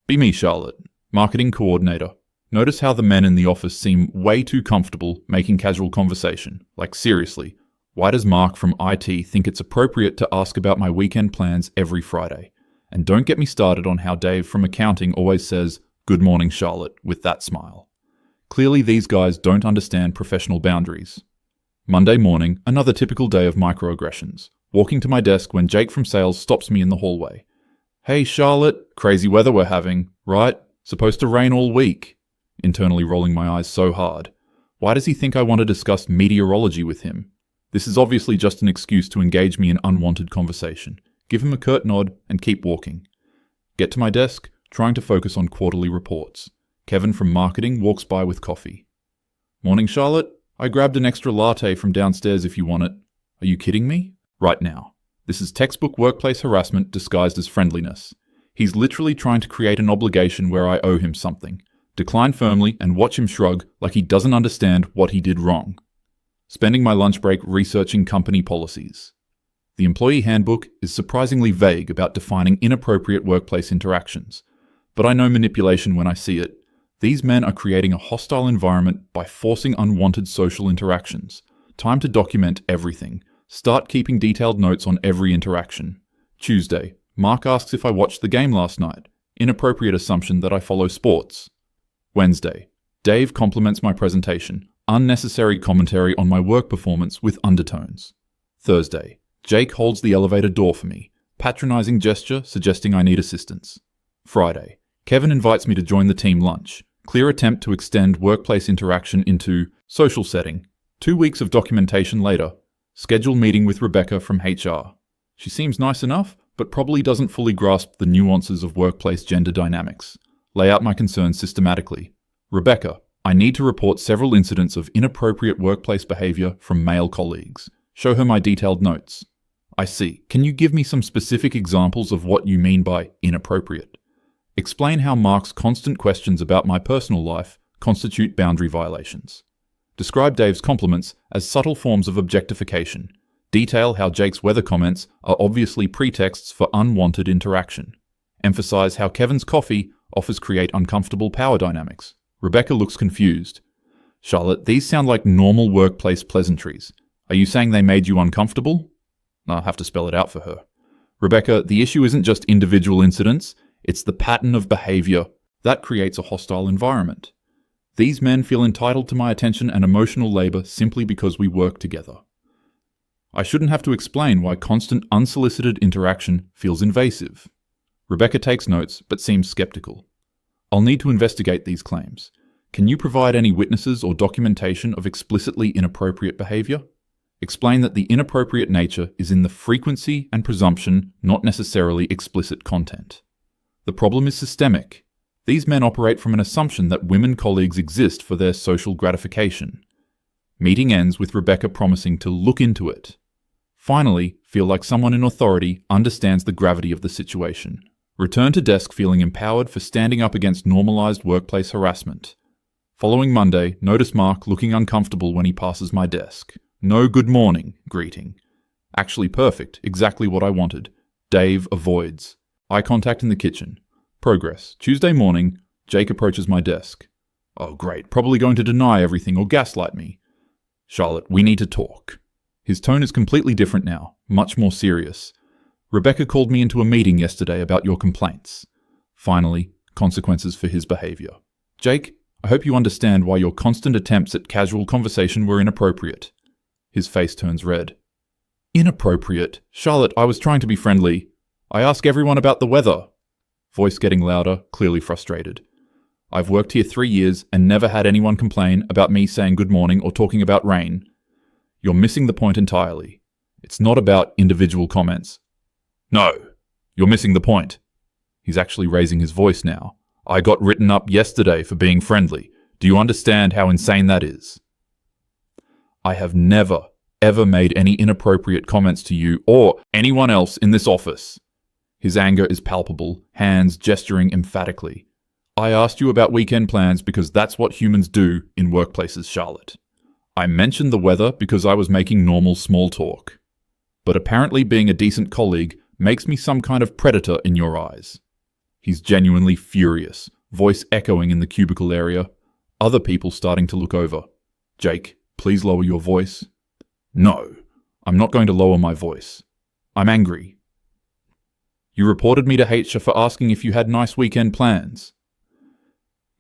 Be me, Charlotte, marketing coordinator. Notice how the men in the office seem way too comfortable making casual conversation. Like seriously, why does Mark from IT think it's appropriate to ask about my weekend plans every Friday? And don't get me started on how Dave from accounting always says, "Good morning, Charlotte," with that smile. Clearly these guys don't understand professional boundaries. Monday morning, another typical day of microaggressions. Walking to my desk when Jake from sales stops me in the hallway. "Hey Charlotte, crazy weather we're having, right? Supposed to rain all week." Internally rolling my eyes so hard. Why does he think I want to discuss meteorology with him? This is obviously just an excuse to engage me in unwanted conversation. Give him a curt nod and keep walking. Get to my desk, trying to focus on quarterly reports. Kevin from marketing walks by with coffee. "Morning, Charlotte. I grabbed an extra latte from downstairs if you want it." "Are you kidding me?" "Right now. This is textbook workplace harassment disguised as friendliness. He's literally trying to create an obligation where I owe him something. Decline firmly and watch him shrug like he doesn't understand what he did wrong. Spending my lunch break researching company policies. The employee handbook is surprisingly vague about defining inappropriate workplace interactions, but I know manipulation when I see it. These men are creating a hostile environment by forcing unwanted social interactions. Time to document everything. Start keeping detailed notes on every interaction. Tuesday, Mark asks if I watched the game last night. Inappropriate assumption that I follow sports. Wednesday, Dave compliments my presentation. Unnecessary commentary on my work performance with undertones. Thursday, Jake holds the elevator door for me. Patronizing gesture suggesting I need assistance. Friday, Kevin invites me to join the team lunch. Clear attempt to extend workplace interaction into social setting. 2 weeks of documentation later. Schedule meeting with Rebecca from HR. She seems nice enough, but probably doesn't fully grasp the nuances of workplace gender dynamics. Lay out my concerns systematically. "Rebecca, I need to report several incidents of inappropriate workplace behavior from male colleagues. Show her my detailed notes." "I see. Can you give me some specific examples of what you mean by inappropriate?" Explain how Mark's constant questions about my personal life constitute boundary violations. Describe Dave's compliments as subtle forms of objectification. Detail how Jake's weather comments are obviously pretexts for unwanted interaction. Emphasize how Kevin's coffee offers create uncomfortable power dynamics. Rebecca looks confused. "Charlotte, these sound like normal workplace pleasantries. Are you saying they made you uncomfortable?" I'll have to spell it out for her. "Rebecca, the issue isn't just individual incidents, it's the pattern of behavior. That creates a hostile environment. These men feel entitled to my attention and emotional labor simply because we work together. I shouldn't have to explain why constant unsolicited interaction feels invasive." Rebecca takes notes, but seems skeptical. "I'll need to investigate these claims. Can you provide any witnesses or documentation of explicitly inappropriate behavior? Explain that the inappropriate nature is in the frequency and presumption, not necessarily explicit content. The problem is systemic. These men operate from an assumption that women colleagues exist for their social gratification." Meeting ends with Rebecca promising to look into it. Finally, feel like someone in authority understands the gravity of the situation. Return to desk feeling empowered for standing up against normalized workplace harassment. Following Monday, notice Mark looking uncomfortable when he passes my desk. No good morning greeting. Actually perfect, exactly what I wanted. Dave avoids. Eye contact in the kitchen. Progress. Tuesday morning, Jake approaches my desk. "Oh great, probably going to deny everything or gaslight me." "Charlotte, we need to talk." His tone is completely different now, much more serious. "Rebecca called me into a meeting yesterday about your complaints." Finally, consequences for his behavior. "Jake, I hope you understand why your constant attempts at casual conversation were inappropriate." His face turns red. "Inappropriate? Charlotte, I was trying to be friendly. I ask everyone about the weather." Voice getting louder, clearly frustrated. "I've worked here 3 years and never had anyone complain about me saying good morning or talking about rain. You're missing the point entirely. It's not about individual comments." "No, you're missing the point." He's actually raising his voice now. "I got written up yesterday for being friendly. Do you understand how insane that is?" "I have never, ever made any inappropriate comments to you or anyone else in this office." His anger is palpable, hands gesturing emphatically. "I asked you about weekend plans because that's what humans do in workplaces, Charlotte. I mentioned the weather because I was making normal small talk. But apparently being a decent colleague makes me some kind of predator in your eyes." He's genuinely furious, voice echoing in the cubicle area. Other people starting to look over. Jake, please lower your voice. No, I'm not going to lower my voice. I'm angry. You reported me to HR for asking if you had nice weekend plans.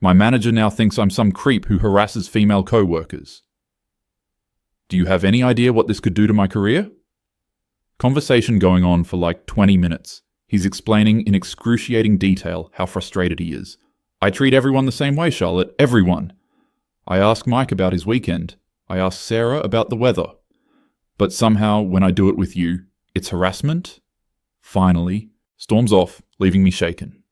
My manager now thinks I'm some creep who harasses female co-workers. Do you have any idea what this could do to my career? Conversation going on for like 20 minutes. He's explaining in excruciating detail how frustrated he is. I treat everyone the same way, Charlotte. Everyone. I ask Mike about his weekend. I ask Sarah about the weather. But somehow, when I do it with you, it's harassment? Finally, storms off, leaving me shaken.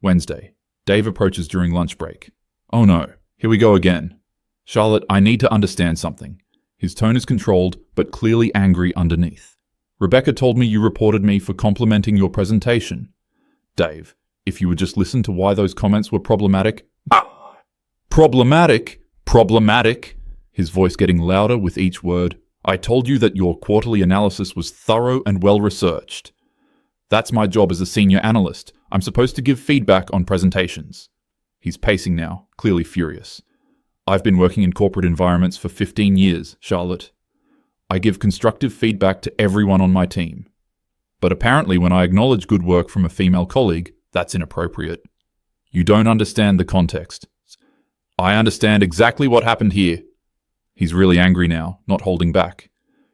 Wednesday. Dave approaches during lunch break. Oh no, here we go again. Charlotte, I need to understand something. His tone is controlled, but clearly angry underneath. Rebecca told me you reported me for complimenting your presentation. Dave, if you would just listen to why those comments were problematic. Problematic? Problematic? His voice getting louder with each word. I told you that your quarterly analysis was thorough and well-researched. That's my job as a senior analyst. I'm supposed to give feedback on presentations. He's pacing now, clearly furious. I've been working in corporate environments for 15 years, Charlotte. I give constructive feedback to everyone on my team. But apparently when I acknowledge good work from a female colleague, that's inappropriate. You don't understand the context. I understand exactly what happened here. He's really angry now, not holding back.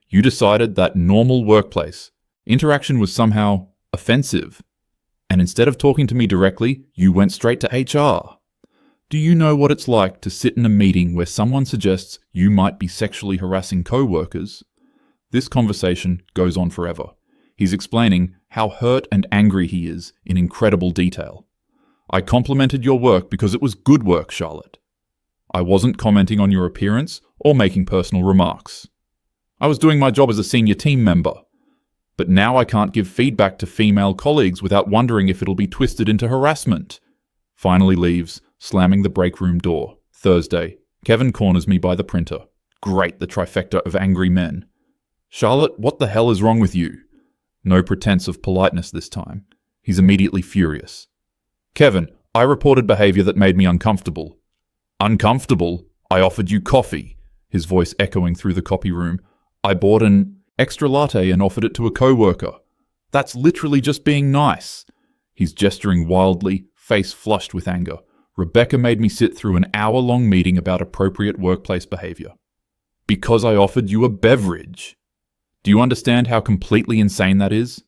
You decided that normal workplace interaction was somehow offensive. And instead of talking to me directly, you went straight to HR. Do you know what it's like to sit in a meeting where someone suggests you might be sexually harassing co-workers? This conversation goes on forever. He's explaining how hurt and angry he is in incredible detail. I complimented your work because it was good work, Charlotte. I wasn't commenting on your appearance or making personal remarks. I was doing my job as a senior team member. But now I can't give feedback to female colleagues without wondering if it'll be twisted into harassment. Finally leaves, slamming the break room door. Thursday. Kevin corners me by the printer. Great, the trifecta of angry men. Charlotte, what the hell is wrong with you? No pretense of politeness this time. He's immediately furious. Kevin, I reported behavior that made me uncomfortable. Uncomfortable? I offered you coffee. His voice echoing through the copy room. I bought an extra latte and offered it to a co-worker. That's literally just being nice. He's gesturing wildly, face flushed with anger. Rebecca made me sit through an hour-long meeting about appropriate workplace behavior. Because I offered you a beverage. Do you understand how completely insane that is?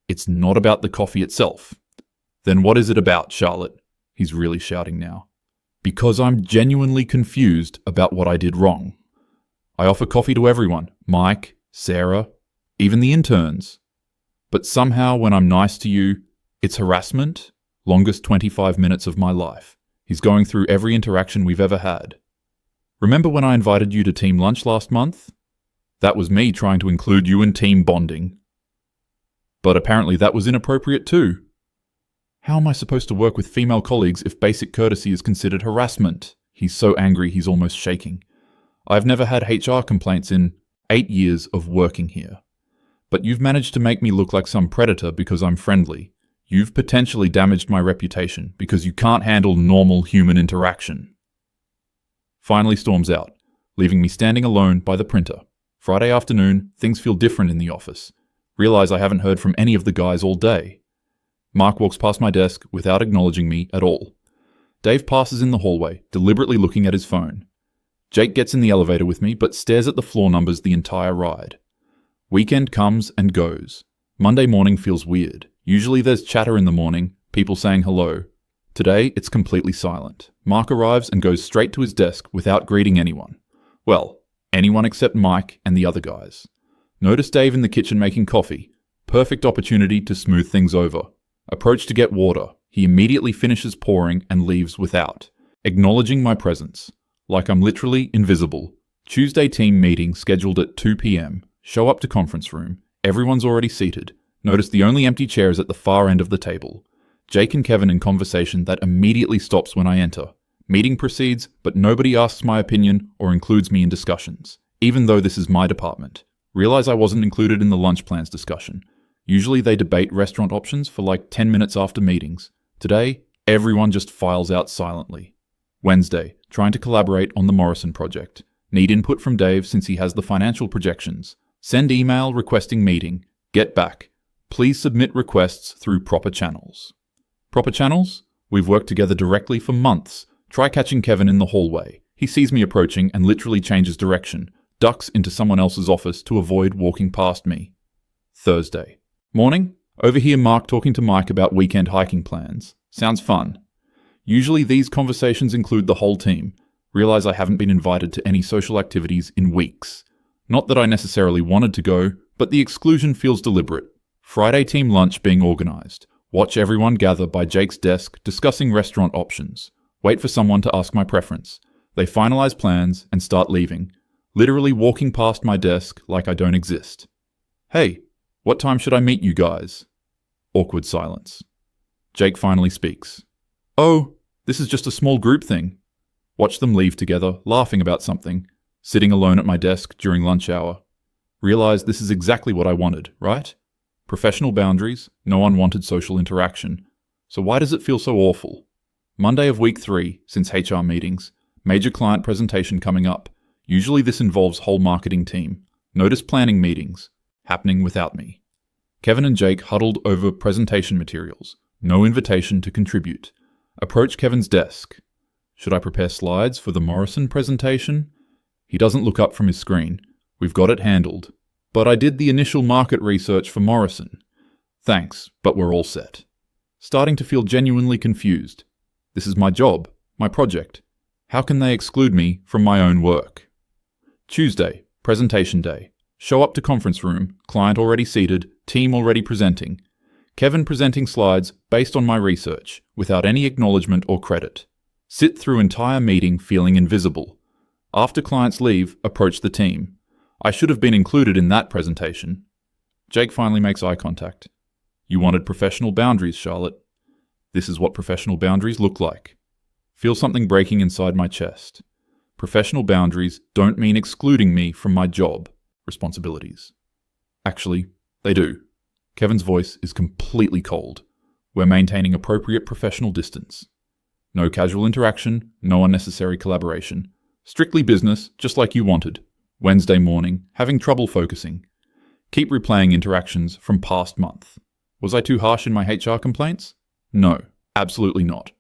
It's not about the coffee itself. Then what is it about, Charlotte? He's really shouting now. Because I'm genuinely confused about what I did wrong. I offer coffee to everyone. Mike, Sarah, even the interns. But somehow when I'm nice to you, it's harassment? Longest 25 minutes of my life. He's going through every interaction we've ever had. Remember when I invited you to team lunch last month? That was me trying to include you in team bonding. But apparently that was inappropriate too. How am I supposed to work with female colleagues if basic courtesy is considered harassment? He's so angry he's almost shaking. I've never had HR complaints in 8 years of working here. But you've managed to make me look like some predator because I'm friendly. You've potentially damaged my reputation because you can't handle normal human interaction. Finally storms out, leaving me standing alone by the printer. Friday afternoon, things feel different in the office. Realize I haven't heard from any of the guys all day. Mark walks past my desk without acknowledging me at all. Dave passes in the hallway, deliberately looking at his phone. Jake gets in the elevator with me, but stares at the floor numbers the entire ride. Weekend comes and goes. Monday morning feels weird. Usually there's chatter in the morning, people saying hello. Today, it's completely silent. Mark arrives and goes straight to his desk without greeting anyone. Well, anyone except Mike and the other guys. Notice Dave in the kitchen making coffee. Perfect opportunity to smooth things over. Approach to get water. He immediately finishes pouring and leaves without, acknowledging my presence. Like I'm literally invisible. Tuesday team meeting scheduled at 2 p.m. Show up to conference room. Everyone's already seated. Notice the only empty chair is at the far end of the table. Jake and Kevin in conversation that immediately stops when I enter. Meeting proceeds, but nobody asks my opinion or includes me in discussions, even though this is my department. Realize I wasn't included in the lunch plans discussion. Usually they debate restaurant options for like 10 minutes after meetings, Today, everyone just files out silently. Wednesday, trying to collaborate on the Morrison project. Need input from Dave since he has the financial projections. Send email requesting meeting. Get back. Please submit requests through proper channels. Proper channels? We've worked together directly for months. Try catching Kevin in the hallway. He sees me approaching and literally changes direction, ducks into someone else's office to avoid walking past me. Thursday. Morning. Overhear Mark talking to Mike about weekend hiking plans. Sounds fun. Usually these conversations include the whole team. Realize I haven't been invited to any social activities in weeks. Not that I necessarily wanted to go, but the exclusion feels deliberate. Friday team lunch being organized. Watch everyone gather by Jake's desk discussing restaurant options. Wait for someone to ask my preference. They finalize plans and start leaving, literally walking past my desk like I don't exist. Hey, what time should I meet you guys? Awkward silence. Jake finally speaks. Oh, this is just a small group thing. Watch them leave together, laughing about something, sitting alone at my desk during lunch hour. Realize this is exactly what I wanted, right? Professional boundaries, no unwanted social interaction. So why does it feel so awful? Monday of week 3, since HR meetings. Major client presentation coming up. Usually this involves whole marketing team. Notice planning meetings. Happening without me. Kevin and Jake huddled over presentation materials. No invitation to contribute. Approach Kevin's desk. Should I prepare slides for the Morrison presentation? He doesn't look up from his screen. We've got it handled. But I did the initial market research for Morrison. Thanks, but we're all set. Starting to feel genuinely confused. This is my job, my project. How can they exclude me from my own work? Tuesday, presentation day. Show up to conference room, client already seated, team already presenting. Kevin presenting slides based on my research, without any acknowledgement or credit. Sit through entire meeting feeling invisible. After clients leave, approach the team. I should have been included in that presentation. Jake finally makes eye contact. You wanted professional boundaries, Charlotte. This is what professional boundaries look like. Feel something breaking inside my chest. Professional boundaries don't mean excluding me from my job responsibilities. Actually, they do. Kevin's voice is completely cold. We're maintaining appropriate professional distance. No casual interaction, no unnecessary collaboration. Strictly business, just like you wanted. Wednesday morning, having trouble focusing. Keep replaying interactions from past month. Was I too harsh in my HR complaints? No, absolutely not.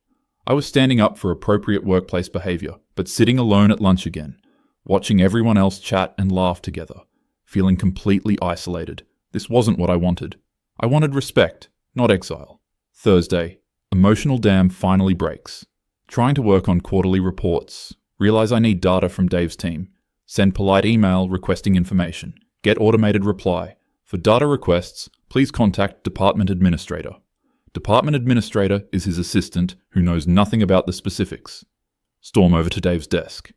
I was standing up for appropriate workplace behavior, but sitting alone at lunch again, watching everyone else chat and laugh together, feeling completely isolated. This wasn't what I wanted. I wanted respect, not exile. Thursday, emotional dam finally breaks. Trying to work on quarterly reports. Realize I need data from Dave's team. Send polite email requesting information. Get automated reply. For data requests, please contact Department Administrator. Department Administrator is his assistant who knows nothing about the specifics. Storm over to Dave's desk.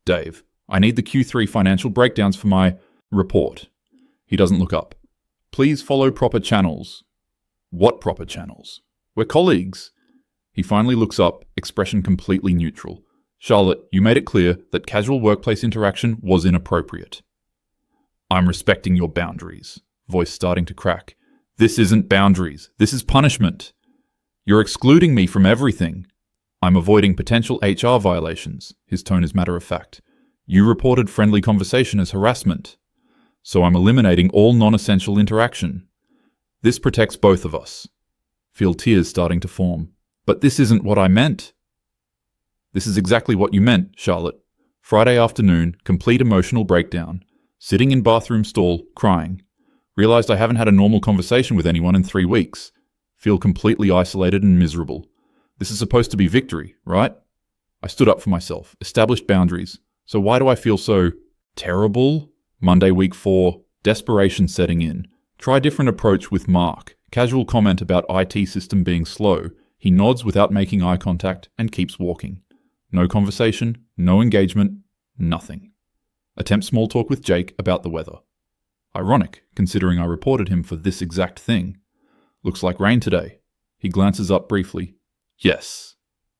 Dave, I need the Q3 financial breakdowns for my report. He doesn't look up. Please follow proper channels. What proper channels? We're colleagues. He finally looks up, expression completely neutral. Charlotte, you made it clear that casual workplace interaction was inappropriate. I'm respecting your boundaries. Voice starting to crack. This isn't boundaries. This is punishment. You're excluding me from everything. I'm avoiding potential HR violations. His tone is matter of fact. You reported friendly conversation as harassment. So I'm eliminating all non-essential interaction. This protects both of us. Feel tears starting to form. But this isn't what I meant. This is exactly what you meant, Charlotte. Friday afternoon, complete emotional breakdown. Sitting in bathroom stall, crying. Realized I haven't had a normal conversation with anyone in 3 weeks. Feel completely isolated and miserable. This is supposed to be victory, right? I stood up for myself, established boundaries. So why do I feel so terrible? Monday week 4, desperation setting in. Try different approach with Mark. Casual comment about IT system being slow. He nods without making eye contact and keeps walking. No conversation, no engagement, nothing. Attempt small talk with Jake about the weather. Ironic, considering I reported him for this exact thing. Looks like rain today. He glances up briefly. Yes.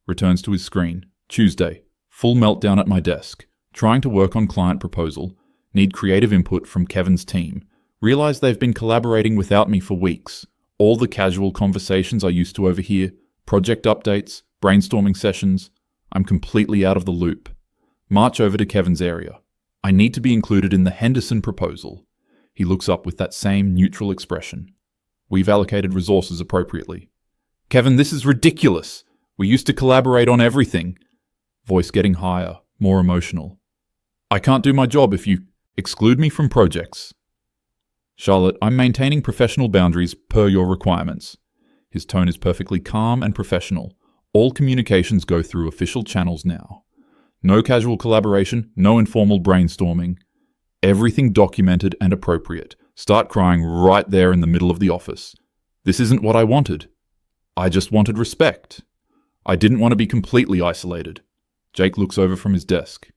Returns to his screen. Tuesday. Full meltdown at my desk. Trying to work on client proposal. Need creative input from Kevin's team. Realize they've been collaborating without me for weeks. All the casual conversations I used to overhear, Project updates, brainstorming sessions. I'm completely out of the loop. March over to Kevin's area. I need to be included in the Henderson proposal. He looks up with that same neutral expression. We've allocated resources appropriately. Kevin, this is ridiculous. We used to collaborate on everything. Voice getting higher, more emotional. I can't do my job if you exclude me from projects. Charlotte, I'm maintaining professional boundaries per your requirements. His tone is perfectly calm and professional. All communications go through official channels now. No casual collaboration, no informal brainstorming. Everything documented and appropriate. Start crying right there in the middle of the office. This isn't what I wanted. I just wanted respect. I didn't want to be completely isolated. Jake looks over from his desk.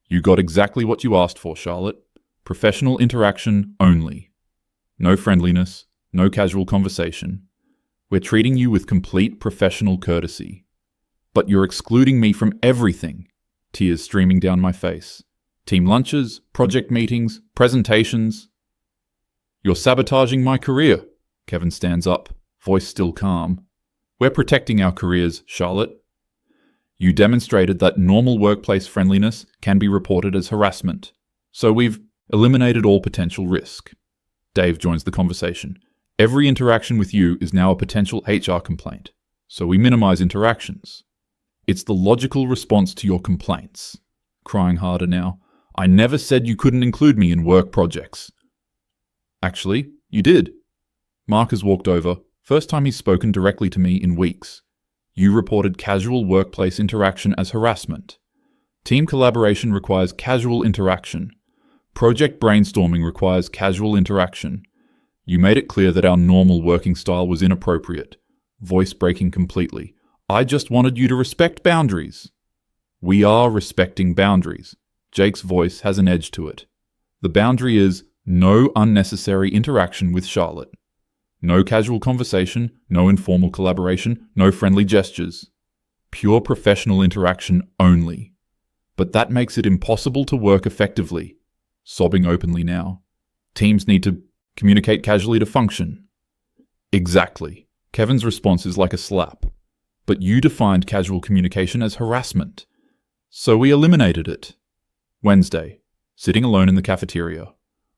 You got exactly what you asked for, Charlotte. Professional interaction only. No friendliness, no casual conversation. We're treating you with complete professional courtesy. But you're excluding me from everything. Tears streaming down my face. Team lunches, project meetings, presentations. You're sabotaging my career. Kevin stands up, voice still calm. We're protecting our careers, Charlotte. You demonstrated that normal workplace friendliness can be reported as harassment. So we've eliminated all potential risk. Dave joins the conversation. Every interaction with you is now a potential HR complaint. So we minimize interactions. It's the logical response to your complaints. Crying harder now. I never said you couldn't include me in work projects. Actually, you did. Mark has walked over. First time he's spoken directly to me in weeks. You reported casual workplace interaction as harassment. Team collaboration requires casual interaction. Project brainstorming requires casual interaction. You made it clear that our normal working style was inappropriate. Voice breaking completely. I just wanted you to respect boundaries. We are respecting boundaries. Jake's voice has an edge to it. The boundary is no unnecessary interaction with Charlotte. No casual conversation, no informal collaboration, no friendly gestures. Pure professional interaction only. But that makes it impossible to work effectively. Sobbing openly now. Teams need to communicate casually to function. Exactly. Kevin's response is like a slap. But you defined casual communication as harassment. So we eliminated it. Wednesday. Sitting alone in the cafeteria.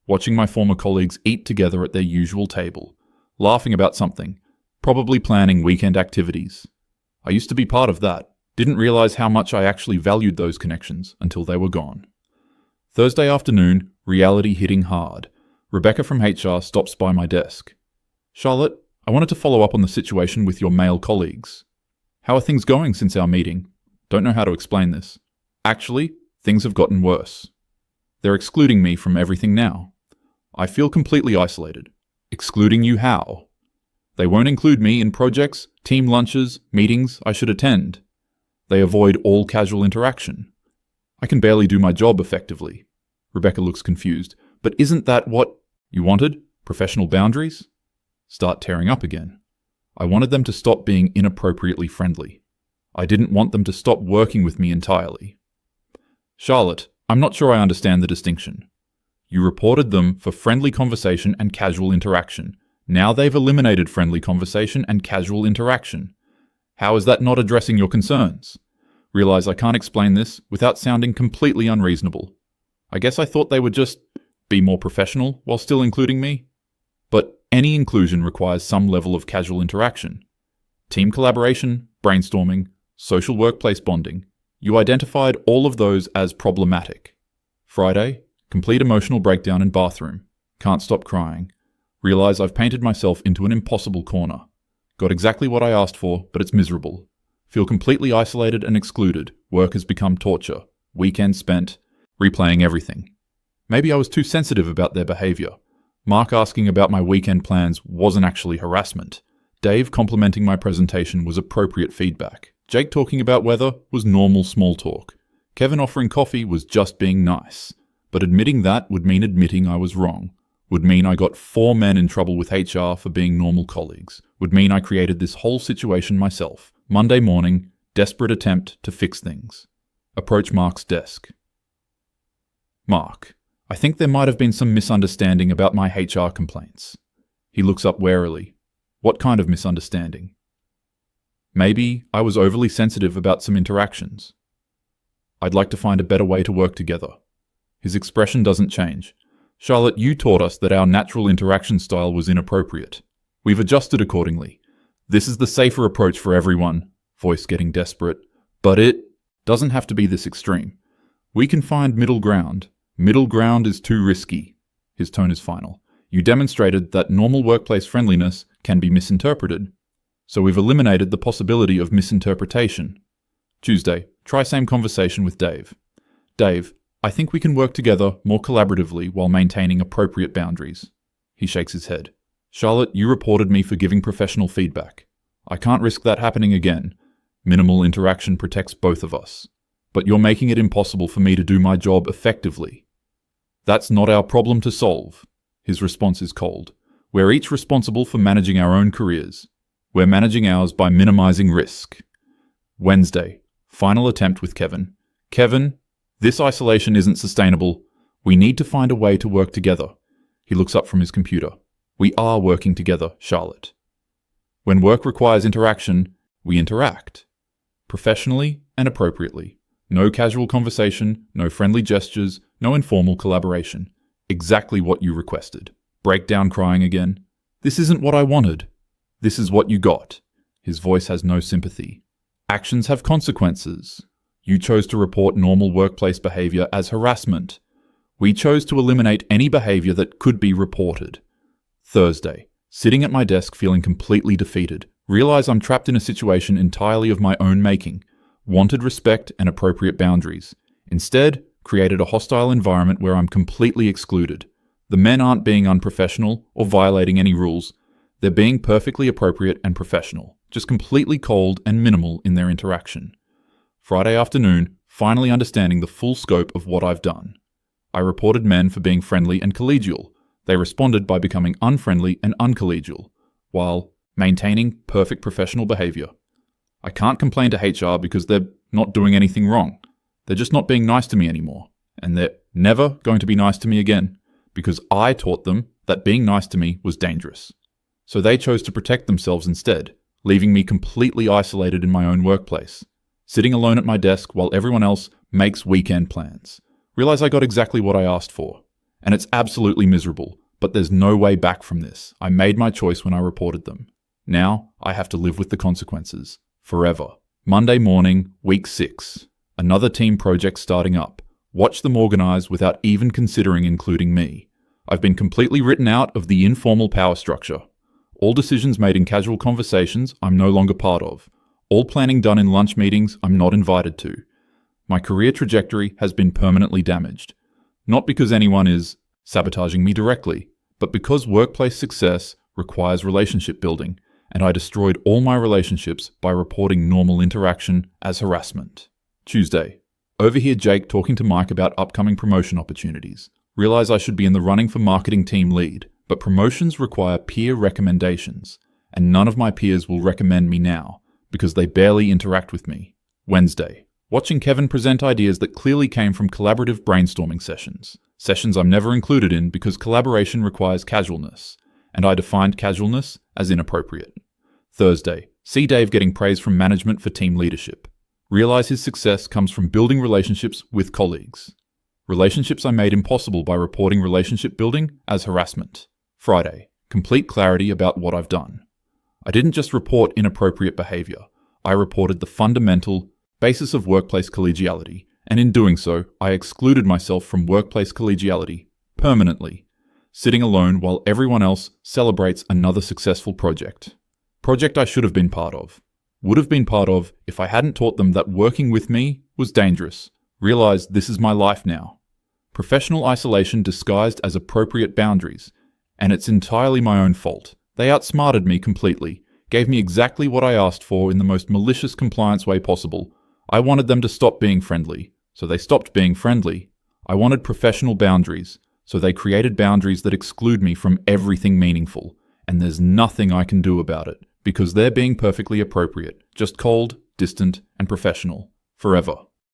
Watching my former colleagues eat together at their usual table. Laughing about something. Probably planning weekend activities. I used to be part of that. Didn't realize how much I actually valued those connections until they were gone. Thursday afternoon, reality hitting hard. Rebecca from HR stops by my desk. Charlotte, I wanted to follow up on the situation with your male colleagues. How are things going since our meeting? Don't know how to explain this. Actually, things have gotten worse. They're excluding me from everything now. I feel completely isolated. Excluding you how? They won't include me in projects, team lunches, meetings I should attend. They avoid all casual interaction. I can barely do my job effectively. Rebecca looks confused. But isn't that what you wanted? Professional boundaries? Start tearing up again. I wanted them to stop being inappropriately friendly. I didn't want them to stop working with me entirely. Charlotte, I'm not sure I understand the distinction. You reported them for friendly conversation and casual interaction. Now they've eliminated friendly conversation and casual interaction. How is that not addressing your concerns? Realize I can't explain this without sounding completely unreasonable. I guess I thought they would just be more professional while still including me. But any inclusion requires some level of casual interaction. Team collaboration, brainstorming, social workplace bonding. You identified all of those as problematic. Friday, complete emotional breakdown in bathroom. Can't stop crying. Realize I've painted myself into an impossible corner. Got exactly what I asked for, but it's miserable. Feel completely isolated and excluded. Work has become torture. Weekend spent replaying everything. Maybe I was too sensitive about their behavior. Mark asking about my weekend plans wasn't actually harassment. Dave complimenting my presentation was appropriate feedback. Jake talking about weather was normal small talk. Kevin offering coffee was just being nice. But admitting that would mean admitting I was wrong. Would mean I got 4 men in trouble with HR for being normal colleagues. Would mean I created this whole situation myself. Monday morning, desperate attempt to fix things. Approach Mark's desk. Mark, I think there might have been some misunderstanding about my HR complaints. He looks up warily. What kind of misunderstanding? Maybe I was overly sensitive about some interactions. I'd like to find a better way to work together. His expression doesn't change. Charlotte, you taught us that our natural interaction style was inappropriate. We've adjusted accordingly. This is the safer approach for everyone, voice getting desperate. But it doesn't have to be this extreme. We can find middle ground. Middle ground is too risky. His tone is final. You demonstrated that normal workplace friendliness can be misinterpreted. So we've eliminated the possibility of misinterpretation. Tuesday, try same conversation with Dave. Dave, I think we can work together more collaboratively while maintaining appropriate boundaries. He shakes his head. Charlotte, you reported me for giving professional feedback. I can't risk that happening again. Minimal interaction protects both of us. But you're making it impossible for me to do my job effectively. That's not our problem to solve. His response is cold. We're each responsible for managing our own careers. We're managing ours by minimizing risk. Wednesday, final attempt with Kevin. Kevin, this isolation isn't sustainable. We need to find a way to work together. He looks up from his computer. We are working together, Charlotte. When work requires interaction, we interact. Professionally and appropriately. No casual conversation, no friendly gestures, no informal collaboration. Exactly what you requested. Breakdown crying again. This isn't what I wanted. This is what you got. His voice has no sympathy. Actions have consequences. You chose to report normal workplace behavior as harassment. We chose to eliminate any behavior that could be reported. Thursday, sitting at my desk feeling completely defeated, realize I'm trapped in a situation entirely of my own making. Wanted respect and appropriate boundaries. Instead, created a hostile environment where I'm completely excluded. The men aren't being unprofessional or violating any rules. They're being perfectly appropriate and professional, just completely cold and minimal in their interaction. Friday afternoon, finally understanding the full scope of what I've done. I reported men for being friendly and collegial. They responded by becoming unfriendly and uncollegial, while maintaining perfect professional behavior. I can't complain to HR because they're not doing anything wrong. They're just not being nice to me anymore, and they're never going to be nice to me again, because I taught them that being nice to me was dangerous. So they chose to protect themselves instead, leaving me completely isolated in my own workplace, sitting alone at my desk while everyone else makes weekend plans. Realize I got exactly what I asked for, and it's absolutely miserable, but there's no way back from this. I made my choice when I reported them. Now I have to live with the consequences, forever. Monday morning, week 6. Another team project starting up. Watch them organize without even considering including me. I've been completely written out of the informal power structure. All decisions made in casual conversations I'm no longer part of. All planning done in lunch meetings I'm not invited to. My career trajectory has been permanently damaged. Not because anyone is sabotaging me directly, but because workplace success requires relationship building, and I destroyed all my relationships by reporting normal interaction as harassment. Tuesday. Overhear Jake talking to Mike about upcoming promotion opportunities. Realize I should be in the running for marketing team lead, but promotions require peer recommendations, and none of my peers will recommend me now, because they barely interact with me. Wednesday. Watching Kevin present ideas that clearly came from collaborative brainstorming sessions. Sessions I'm never included in because collaboration requires casualness, and I defined casualness as inappropriate. Thursday. See Dave getting praise from management for team leadership. Realize his success comes from building relationships with colleagues. Relationships I made impossible by reporting relationship building as harassment. Friday. Complete clarity about what I've done. I didn't just report inappropriate behavior. I reported the fundamental basis of workplace collegiality, and in doing so, I excluded myself from workplace collegiality permanently, sitting alone while everyone else celebrates another successful project. Project I should have been part of. Would have been part of if I hadn't taught them that working with me was dangerous. Realized this is my life now. Professional isolation disguised as appropriate boundaries, and it's entirely my own fault. They outsmarted me completely, gave me exactly what I asked for in the most malicious compliance way possible. I wanted them to stop being friendly, so they stopped being friendly. I wanted professional boundaries, so they created boundaries that exclude me from everything meaningful, and there's nothing I can do about it, because they're being perfectly appropriate, just cold, distant, and professional, forever.